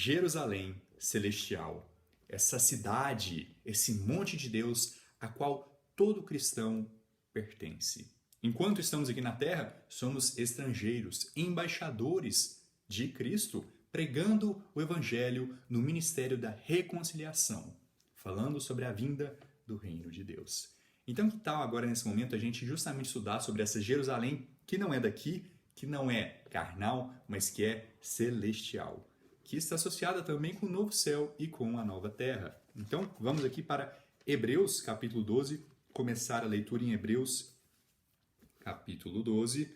Jerusalém celestial, essa cidade, esse monte de Deus a qual todo cristão pertence. Enquanto estamos aqui na terra, somos estrangeiros, embaixadores de Cristo, pregando o Evangelho no ministério da reconciliação, falando sobre a vinda do reino de Deus. Então, que tal agora, nesse momento, a gente justamente estudar sobre essa Jerusalém que não é daqui, que não é carnal, mas que é celestial, que está associada também com o novo céu e com a nova terra. Então, vamos aqui para Hebreus, capítulo 12, começar a leitura em Hebreus, capítulo 12.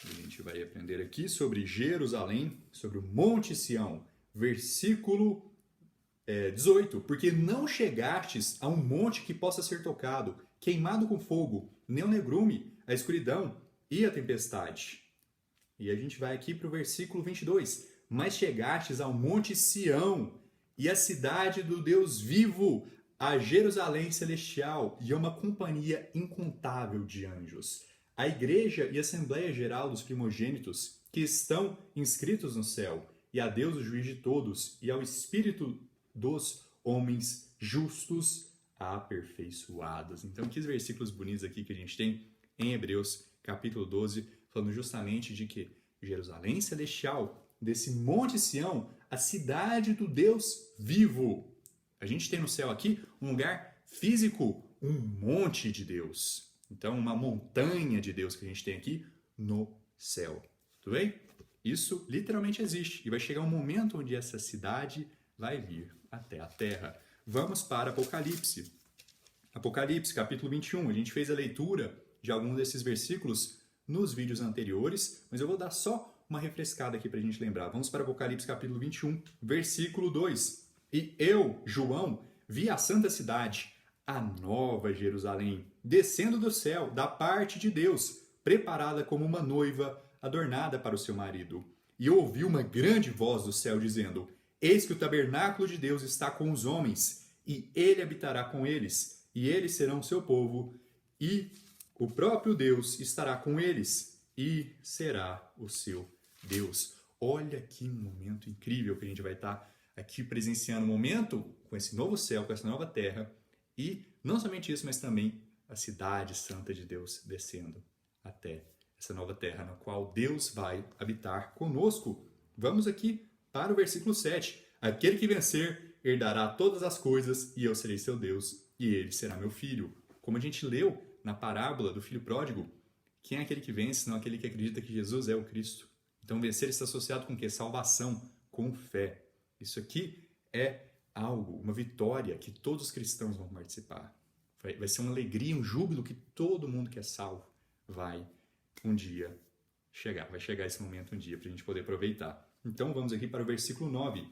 A gente vai aprender aqui sobre Jerusalém, sobre o Monte Sião, versículo 18. Porque não chegastes a um monte que possa ser tocado, queimado com fogo, nem o negrume, a escuridão e a tempestade. E a gente vai aqui para o versículo 22. Mas chegastes ao Monte Sião e à cidade do Deus vivo, a Jerusalém celestial e a uma companhia incontável de anjos, a igreja e a assembleia geral dos primogênitos que estão inscritos no céu, e a Deus o juiz de todos, e ao Espírito dos homens justos aperfeiçoados. Então, que versículos bonitos aqui que a gente tem em Hebreus, capítulo 12, falando justamente de que Jerusalém celestial, desse Monte Sião, a cidade do Deus vivo. A gente tem no céu aqui um lugar físico, um monte de Deus. Então, uma montanha de Deus que a gente tem aqui no céu. Tudo bem? Isso literalmente existe. E vai chegar um momento onde essa cidade vai vir até a terra. Vamos para Apocalipse. Apocalipse, capítulo 21. A gente fez a leitura de alguns desses versículos nos vídeos anteriores, mas eu vou dar só uma refrescada aqui para a gente lembrar. Vamos para Apocalipse, capítulo 21, versículo 2. E eu, João, vi a santa cidade, a nova Jerusalém, descendo do céu, da parte de Deus, preparada como uma noiva adornada para o seu marido. E ouvi uma grande voz do céu dizendo: Eis que o tabernáculo de Deus está com os homens, e ele habitará com eles, e eles serão seu povo, e o próprio Deus estará com eles, e será o seu Deus. Olha que momento incrível que a gente vai estar aqui presenciando um momento com esse novo céu, com essa nova terra, e não somente isso, mas também a cidade santa de Deus descendo até essa nova terra, na qual Deus vai habitar conosco. Vamos aqui para o versículo 7. Aquele que vencer herdará todas as coisas, e eu serei seu Deus, e ele será meu filho. Como a gente leu na parábola do filho pródigo, quem é aquele que vence, não aquele que acredita que Jesus é o Cristo. Então vencer está associado com o quê? Salvação, com fé. Isso aqui é algo, uma vitória que todos os cristãos vão participar. Vai ser uma alegria, um júbilo que todo mundo que é salvo vai um dia chegar. Vai chegar esse momento um dia para a gente poder aproveitar. Então vamos aqui para o versículo 9.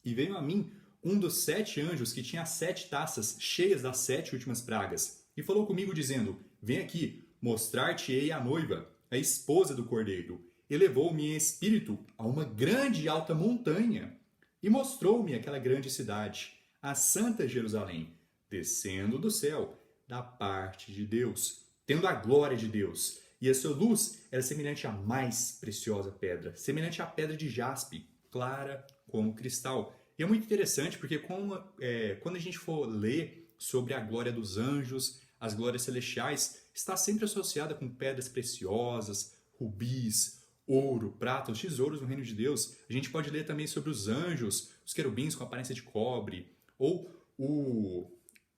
E veio a mim um dos 7 anjos que tinha 7 taças cheias das 7 últimas pragas. E falou comigo dizendo: Vem aqui, mostrar-te-ei a noiva, a esposa do Cordeiro. E levou-me em espírito a uma grande e alta montanha. E mostrou-me aquela grande cidade, a Santa Jerusalém, descendo do céu, da parte de Deus, tendo a glória de Deus. E a sua luz era semelhante à mais preciosa pedra, semelhante à pedra de jaspe, clara como cristal. E é muito interessante porque quando a gente for ler sobre a glória dos anjos, as glórias celestiais, está sempre associada com pedras preciosas, rubis, ouro, prata, os tesouros no reino de Deus. A gente pode ler também sobre os anjos, os querubins com aparência de cobre, ou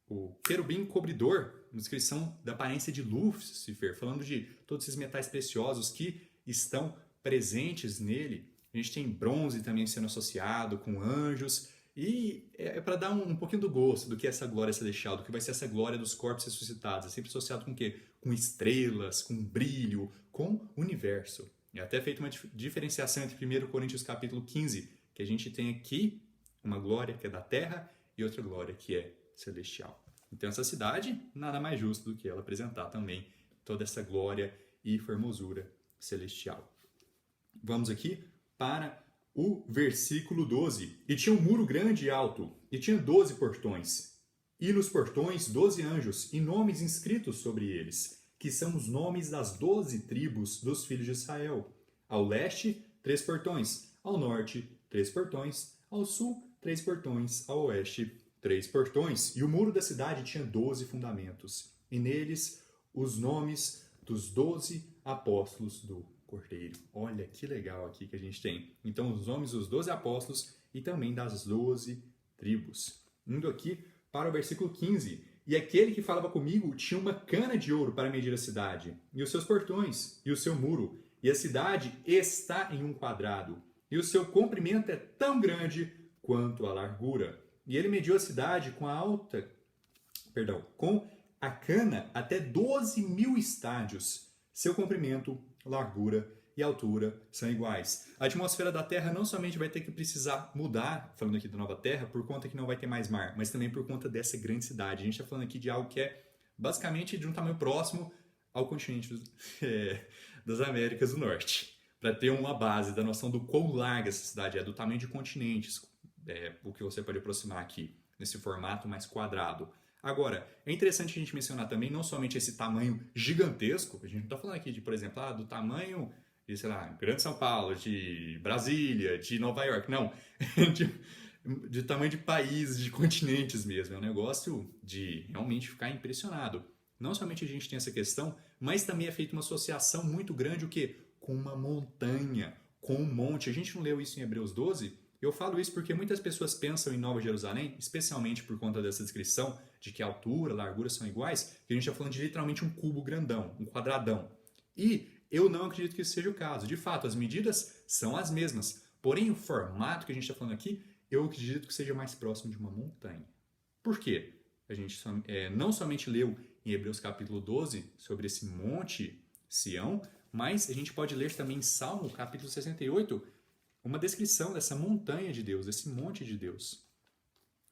o querubim cobridor, uma descrição da aparência de Lúcifer, falando de todos esses metais preciosos que estão presentes nele. A gente tem bronze também sendo associado com anjos, e é para dar um pouquinho do gosto do que é essa glória celestial, do que vai ser essa glória dos corpos ressuscitados. É sempre associado com o quê? Com estrelas, com brilho, com o universo. É até feita uma diferenciação entre 1 Coríntios capítulo 15, que a gente tem aqui uma glória que é da terra e outra glória que é celestial. Então essa cidade, nada mais justo do que ela apresentar também toda essa glória e formosura celestial. Vamos aqui para o versículo 12. E tinha um muro grande e alto, e tinha 12 portões. E nos portões 12 anjos, e nomes inscritos sobre eles, que são os nomes das 12 tribos dos filhos de Israel. Ao leste, 3 portões. Ao norte, 3 portões. Ao sul, 3 portões. Ao oeste, 3 portões. E o muro da cidade tinha 12 fundamentos. E neles, os nomes dos 12 apóstolos do Cordeiro. Olha que legal aqui que a gente tem. Então, os nomes dos 12 apóstolos e também das 12 tribos. Indo aqui para o versículo 15. E aquele que falava comigo tinha uma cana de ouro para medir a cidade, e os seus portões, e o seu muro. E a cidade está em um quadrado, e o seu comprimento é tão grande quanto a largura. E ele mediu a cidade com a cana até 12.000 estádios. Seu comprimento, largura e altura são iguais. A atmosfera da Terra não somente vai ter que precisar mudar, falando aqui da nova Terra, por conta que não vai ter mais mar, mas também por conta dessa grande cidade. A gente está falando aqui de algo que é basicamente de um tamanho próximo ao continente das Américas do Norte. Para ter uma base da noção do quão larga essa cidade é, do tamanho de continentes, o que você pode aproximar aqui, nesse formato mais quadrado. Agora, é interessante a gente mencionar também não somente esse tamanho gigantesco, a gente não está falando aqui de, por exemplo, do tamanho de, sei lá, Grande São Paulo, de Brasília, de Nova York, não. de tamanho de países, de continentes mesmo. É um negócio de realmente ficar impressionado. Não somente a gente tem essa questão, mas também é feita uma associação muito grande, o quê? Com uma montanha, com um monte. A gente não leu isso em Hebreus 12? Eu falo isso porque muitas pessoas pensam em Nova Jerusalém, especialmente por conta dessa descrição de que a altura, a largura são iguais, que a gente está falando de literalmente um cubo grandão, um quadradão. E eu não acredito que isso seja o caso. De fato, as medidas são as mesmas. Porém, o formato que a gente está falando aqui, eu acredito que seja mais próximo de uma montanha. Por quê? A gente não somente leu em Hebreus capítulo 12 sobre esse monte Sião, mas a gente pode ler também em Salmo capítulo 68 uma descrição dessa montanha de Deus, desse monte de Deus.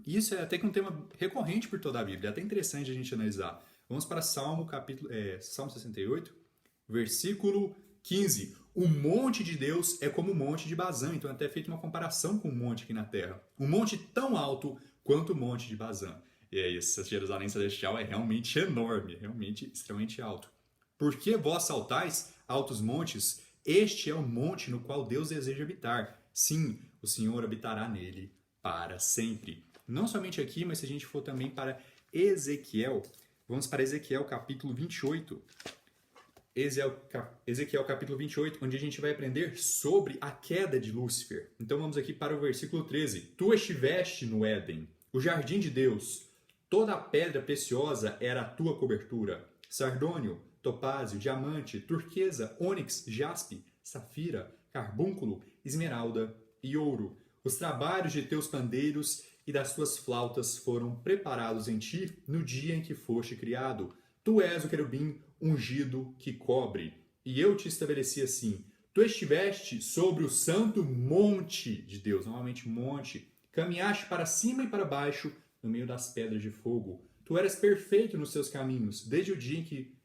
E isso é até que um tema recorrente por toda a Bíblia, é até interessante a gente analisar. Vamos para Salmo 68, versículo 15. O monte de Deus é como o monte de Bazã. Então é até feita uma comparação com o monte aqui na terra. Um monte tão alto quanto o monte de Bazã. E é isso, essa Jerusalém Celestial é realmente enorme, realmente extremamente alto. Por que vós saltais altos montes? Este é o monte no qual Deus deseja habitar. Sim, o Senhor habitará nele para sempre. Não somente aqui, mas se a gente for também para Ezequiel, vamos para Ezequiel capítulo 28. Ezequiel capítulo 28, onde a gente vai aprender sobre a queda de Lúcifer. Então vamos aqui para o versículo 13. Tu estiveste no Éden, o jardim de Deus. Toda a pedra preciosa era a tua cobertura. Sardônio, topázio, diamante, turquesa, ônix, jaspe, safira, carbúnculo, esmeralda e ouro. Os trabalhos de teus pandeiros e das tuas flautas foram preparados em ti no dia em que foste criado. Tu és o querubim ungido que cobre. E eu te estabeleci assim. Tu estiveste sobre o santo monte de Deus, normalmente monte. Caminhaste para cima e para baixo no meio das pedras de fogo. Tu eras perfeito nos seus caminhos, desde o dia em que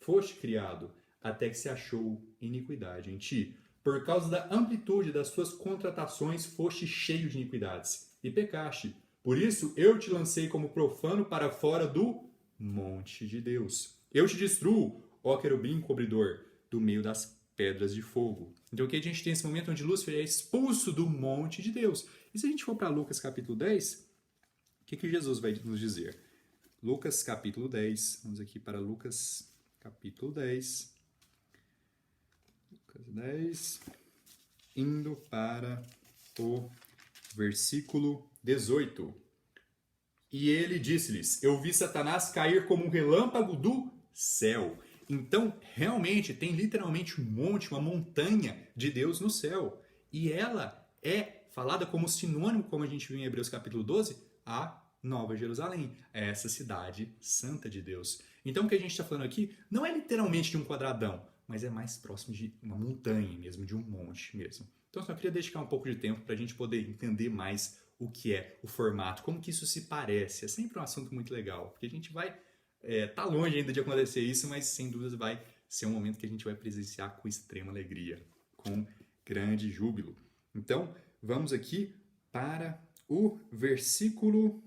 foste criado, até que se achou iniquidade em ti. Por causa da amplitude das tuas contratações, foste cheio de iniquidades e pecaste. Por isso, eu te lancei como profano para fora do monte de Deus. Eu te destruo, ó querubim cobridor, do meio das pedras de fogo. Então aqui a gente tem esse momento onde Lúcifer é expulso do monte de Deus. E se a gente for para Lucas capítulo 10, o que Jesus vai nos dizer? Lucas capítulo 10, vamos aqui para Lucas capítulo 10. Lucas 10, indo para o versículo 18. E ele disse-lhes, eu vi Satanás cair como um relâmpago do céu. Então, realmente, tem literalmente um monte, uma montanha de Deus no céu. E ela é falada como sinônimo, como a gente viu em Hebreus capítulo 12, a Nova Jerusalém, essa cidade santa de Deus. Então, o que a gente está falando aqui não é literalmente de um quadradão, mas é mais próximo de uma montanha mesmo, de um monte mesmo. Então, eu só queria dedicar um pouco de tempo para a gente poder entender mais o que é o formato, como que isso se parece. É sempre um assunto muito legal, porque a gente vai tá longe ainda de acontecer isso, mas sem dúvidas vai ser um momento que a gente vai presenciar com extrema alegria, com grande júbilo. Então, vamos aqui para o versículo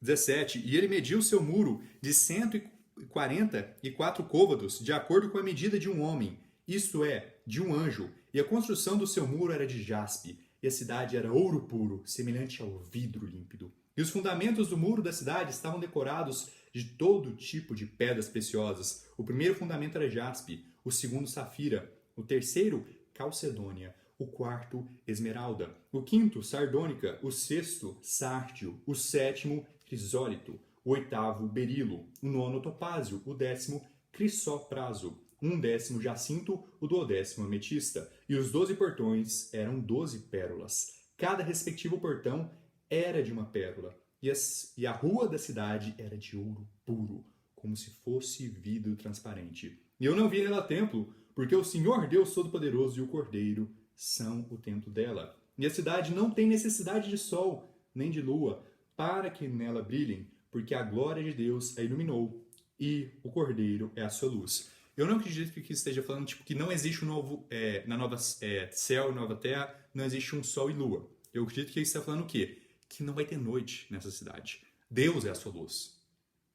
17. E ele mediu o seu muro de 144 côvados, de acordo com a medida de um homem, isto é, de um anjo. E a construção do seu muro era de jaspe, e a cidade era ouro puro, semelhante ao vidro límpido. E os fundamentos do muro da cidade estavam decorados de todo tipo de pedras preciosas. O primeiro fundamento era jaspe, o segundo safira, o terceiro calcedônia, o quarto esmeralda, o quinto sardônica, o sexto sárdio, o sétimo crisólito, o oitavo berilo, o nono topázio, o décimo crisopraso, um décimo jacinto, o duodécimo ametista, e os 12 portões eram 12 pérolas. Cada respectivo portão era de uma pérola, e a rua da cidade era de ouro puro, como se fosse vidro transparente. E eu não vi nela templo, porque o Senhor Deus Todo-Poderoso e o Cordeiro são o templo dela. E a cidade não tem necessidade de sol, nem de lua, para que nela brilhem, porque a glória de Deus a iluminou, e o Cordeiro é a sua luz. Eu não acredito que esteja falando que não existe na nova céu e nova terra, não existe um sol e lua. Eu acredito que ele está falando o quê? Que não vai ter noite nessa cidade. Deus é a sua luz.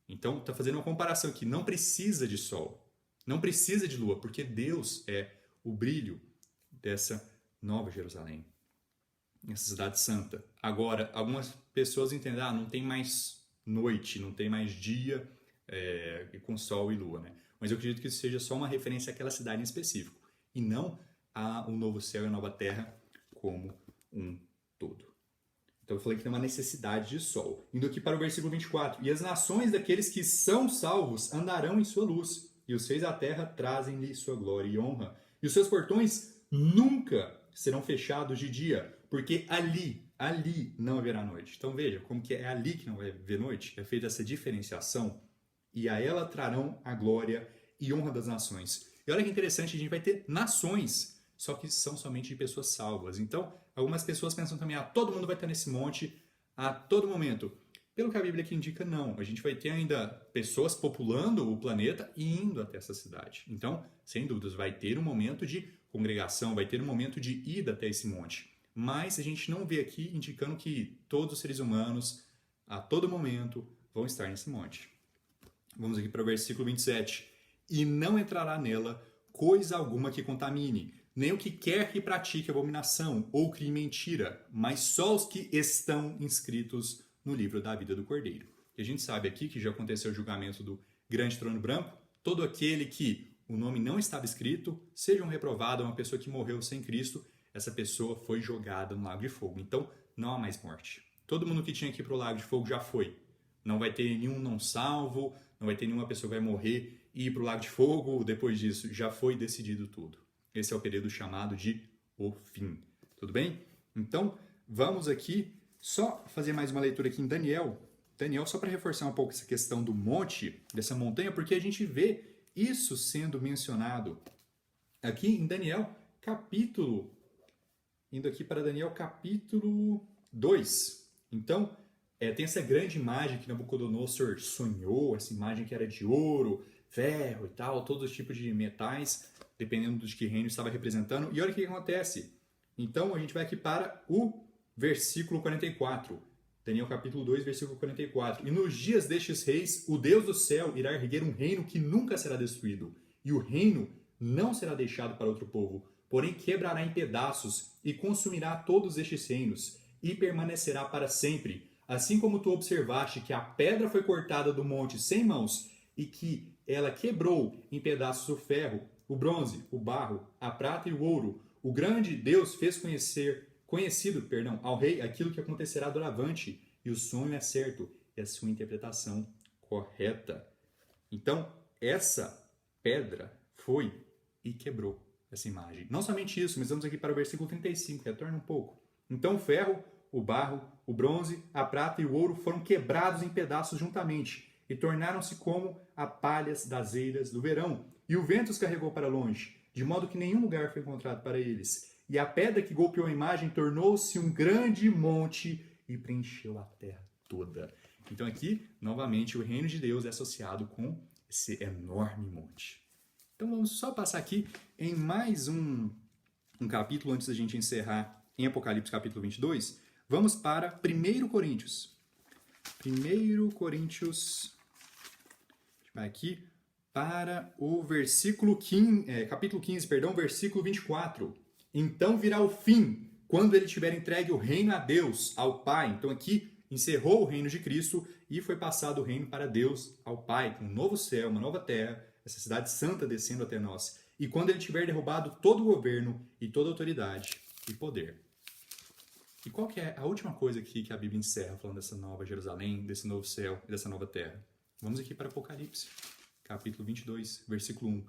Então, está fazendo uma comparação aqui. Não precisa de sol, não precisa de lua, porque Deus é o brilho dessa Nova Jerusalém, essa cidade santa. Agora, algumas pessoas entendem, não tem mais noite, não tem mais dia com sol e lua, né? Mas eu acredito que isso seja só uma referência àquela cidade em específico, e não a um novo céu e a nova terra como um todo. Então eu falei que tem uma necessidade de sol. Indo aqui para o versículo 24. E as nações daqueles que são salvos andarão em sua luz, e os reis da terra trazem-lhe sua glória e honra. E os seus portões nunca serão fechados de dia, porque ali não haverá noite. Então veja, como que é ali que não vai haver noite? É feita essa diferenciação. E a ela trarão a glória e honra das nações. E olha que interessante, a gente vai ter nações, só que são somente de pessoas salvas. Então, algumas pessoas pensam também, todo mundo vai estar nesse monte a todo momento. Pelo que a Bíblia aqui indica, não. A gente vai ter ainda pessoas populando o planeta e indo até essa cidade. Então, sem dúvidas, vai ter um momento de congregação, vai ter um momento de ida até esse monte. Mas a gente não vê aqui indicando que todos os seres humanos, a todo momento, vão estar nesse monte. Vamos aqui para o versículo 27. E não entrará nela coisa alguma que contamine, nem o que quer que pratique abominação ou crime mentira, mas só os que estão inscritos no livro da vida do Cordeiro. E a gente sabe aqui que já aconteceu o julgamento do grande trono branco. Todo aquele que o nome não estava escrito, seja um reprovado, uma pessoa que morreu sem Cristo, essa pessoa foi jogada no lago de fogo. Então, não há mais morte. Todo mundo que tinha que ir para o lago de fogo já foi. Não vai ter nenhum não salvo, não vai ter nenhuma pessoa que vai morrer e ir para o lago de fogo. Depois disso, já foi decidido tudo. Esse é o período chamado de o fim. Tudo bem? Então, vamos aqui só fazer mais uma leitura aqui em Daniel. Daniel, só para reforçar um pouco essa questão do monte, dessa montanha, porque a gente vê isso sendo mencionado aqui em Daniel, capítulo... Indo aqui para Daniel, capítulo 2. Então, tem essa grande imagem que Nabucodonosor sonhou, essa imagem que era de ouro, ferro e tal, todos os tipos de metais, dependendo de que reino estava representando. E olha o que acontece. Então, a gente vai aqui para o versículo 44. Daniel capítulo 2, versículo 44. E nos dias destes reis, o Deus do céu irá erguer um reino que nunca será destruído. E o reino não será deixado para outro povo, porém quebrará em pedaços e consumirá todos estes reinos, e permanecerá para sempre. Assim como tu observaste que a pedra foi cortada do monte sem mãos, e que ela quebrou em pedaços o ferro, o bronze, o barro, a prata e o ouro, o grande Deus fez conhecido ao rei aquilo que acontecerá doravante, e o sonho é certo, e a sua interpretação correta. Então, essa pedra foi e quebrou essa imagem. Não somente isso, mas vamos aqui para o versículo 35, retorna um pouco. Então o ferro, o barro, o bronze, a prata e o ouro foram quebrados em pedaços juntamente, e tornaram-se como a palhas das eiras do verão, e o vento os carregou para longe, de modo que nenhum lugar foi encontrado para eles. E a pedra que golpeou a imagem tornou-se um grande monte e preencheu a terra toda. Então aqui, novamente, o reino de Deus é associado com esse enorme monte. Então vamos só passar aqui em mais um capítulo antes da gente encerrar em Apocalipse capítulo 22. Vamos para 1 Coríntios. 1 Coríntios, a gente vai aqui para o versículo 15, capítulo 15, versículo 24. Então virá o fim, quando ele tiver entregue o reino a Deus, ao Pai. Então aqui encerrou o reino de Cristo e foi passado o reino para Deus, ao Pai, com um novo céu, uma nova terra, essa cidade santa descendo até nós. E quando ele tiver derrubado todo o governo e toda autoridade e poder. E qual que é a última coisa aqui que a Bíblia encerra falando dessa nova Jerusalém, desse novo céu e dessa nova terra? Vamos aqui para Apocalipse, capítulo 22, versículo 1.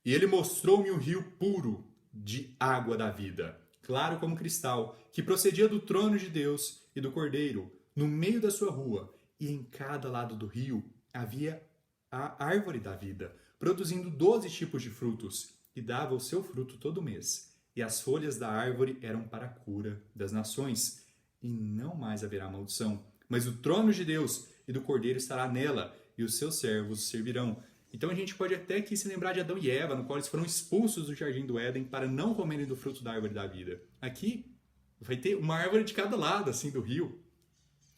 E ele mostrou-me um rio puro de água da vida, claro como cristal, que procedia do trono de Deus e do Cordeiro, no meio da sua rua, e em cada lado do rio havia a árvore da vida, produzindo 12 tipos de frutos, e dava o seu fruto todo mês. E as folhas da árvore eram para a cura das nações, e não mais haverá maldição. Mas o trono de Deus e do Cordeiro estará nela, e os seus servos servirão. Então a gente pode até aqui se lembrar de Adão e Eva, no qual eles foram expulsos do jardim do Éden para não comerem do fruto da árvore da vida. Aqui vai ter uma árvore de cada lado, assim, do rio.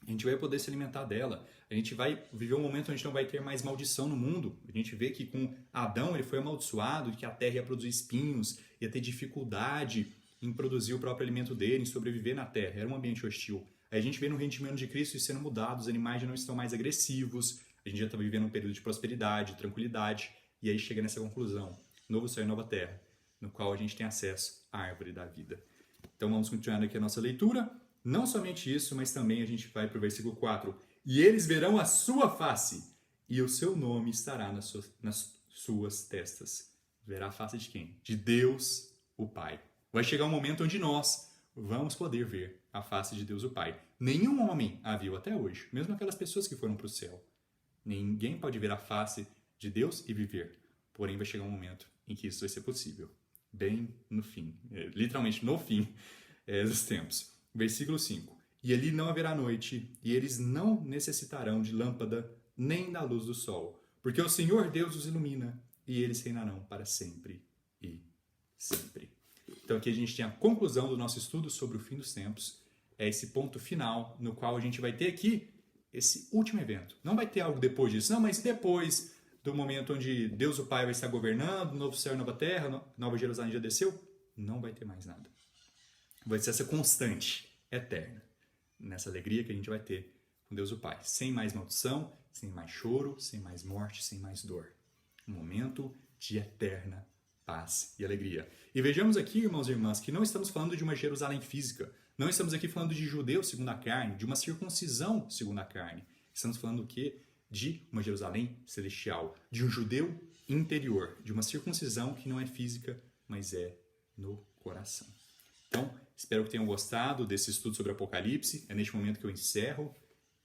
A gente vai poder se alimentar dela. A gente vai viver um momento onde não vai ter mais maldição no mundo. A gente vê que com Adão ele foi amaldiçoado, que a terra ia produzir espinhos, ia ter dificuldade em produzir o próprio alimento dele, em sobreviver na terra. Era um ambiente hostil. Aí a gente vê no rendimento de Cristo isso sendo mudado, os animais já não estão mais agressivos, a gente já está vivendo um período de prosperidade, tranquilidade, e aí chega nessa conclusão, novo céu e nova terra, no qual a gente tem acesso à árvore da vida. Então vamos continuar aqui a nossa leitura. Não somente isso, mas também a gente vai para o versículo 4. E eles verão a sua face, e o seu nome estará nas suas testas. Verá a face de quem? De Deus, o Pai. Vai chegar um momento onde nós vamos poder ver a face de Deus, o Pai. Nenhum homem a viu até hoje, mesmo aquelas pessoas que foram para o céu. Ninguém pode ver a face de Deus e viver. Porém, vai chegar um momento em que isso vai ser possível. Bem no fim, literalmente no fim dos tempos. Versículo 5. E ali não haverá noite, e eles não necessitarão de lâmpada, nem da luz do sol, porque o Senhor Deus os ilumina, e eles reinarão para sempre e sempre. Então aqui a gente tem a conclusão do nosso estudo sobre o fim dos tempos. É esse ponto final no qual a gente vai ter aqui esse último evento. Não vai ter algo depois disso, não, mas depois do momento onde Deus o Pai vai estar governando, novo céu e nova terra, nova Jerusalém já desceu, não vai ter mais nada. Vai ser essa constante, eterna, nessa alegria que a gente vai ter com Deus o Pai. Sem mais maldição, sem mais choro, sem mais morte, sem mais dor. Um momento de eterna paz e alegria. E vejamos aqui, irmãos e irmãs, que não estamos falando de uma Jerusalém física. Não estamos aqui falando de judeu segundo a carne, de uma circuncisão segundo a carne. Estamos falando do quê? De uma Jerusalém celestial, de um judeu interior, de uma circuncisão que não é física, mas é no coração. Então, espero que tenham gostado desse estudo sobre Apocalipse. É neste momento que eu encerro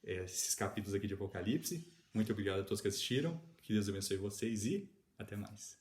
esses capítulos aqui de Apocalipse. Muito obrigado a todos que assistiram. Que Deus abençoe vocês e até mais.